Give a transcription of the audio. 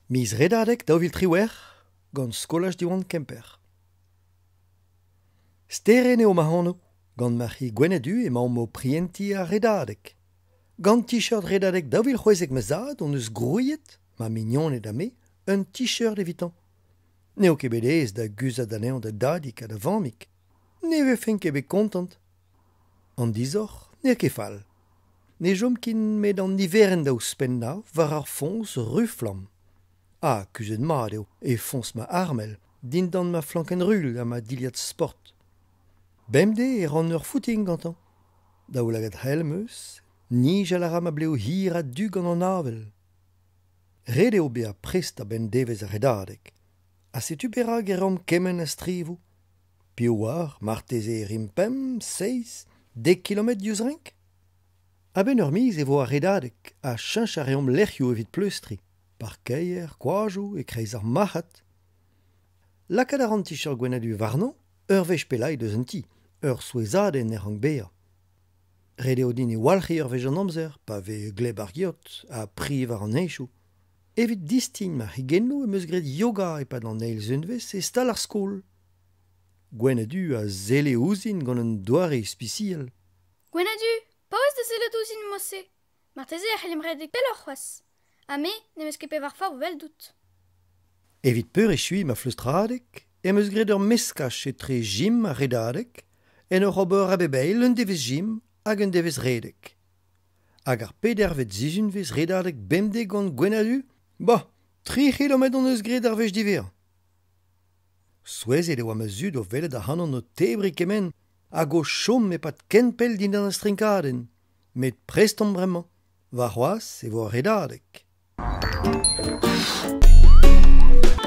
Mis redadek da vil triwer, gant skolaj diwan kemper. Steren eo ma hanno, gant ma hi gwenedu e ma mo prienti a redadek. Gant t-shirt redadek da vil c'hwezek me zad, on eus grouillet, ma mignon da me, un t-shirt evitant. Neo ket bedez da guzad anean da dadik a da vammik. Ne ve fen ket bet kontant. An dizor, ne ket fall. Ne jom kin met an niveren da ouspenn war ar fons ruflam. Ah, kuzet mat eo, e fons ma armel, din dan ma flankenrul a ma diliad sport. Bemde e ran ur footing gantan. Da ou lagat helmeus, nij a lara ma bleo hir a du gant an avel. Red eo be a prest a ben devez a redadek. A setu perag e ram kemen a strivou? Pio war, marteze e rimpem, 6, 10 kilomet diouz renk? A ben ur miz e vo a redadek, a chanch a reom lerc'hioù evit pleustri. Par keier, kwajou e kreiz ar mahat. Lakad a ran t-shirt gwenadu varnon, ur vech pelai deus un ti, ur souezaden e rank bea. Red eo din e walc'hi ur vech an amzer, pa ve gleb ar giot, a pri war an eizhou. Evit distin ma higenno e meus gret yoga e pad an eil zunvez e stal ar skol. Gwenadu a zele ouzin gant un doare spiciel. Gwenadu, paouez da zele ouzin mosse. Marteze a c'helimredek pel ur c'hoaz. Ha me, ne meus ket pevar fa vel dout. Evit peur e chui ma fleustradek, e meus gret ur meskach etre jim a redadek, en ur ober a bebeil un devez jim hag un devez redek. Hag ar pedervet zizunvez redadek bemde gant Gwenadu, bah, 3 kilomet on eus gret ar vech diver. Souezet eo am zud o velet a hanon o tebri kemen, hag o chom e pat kenpel din an strinkaden, met preston bremañ, va c'hoaz e vo redadek.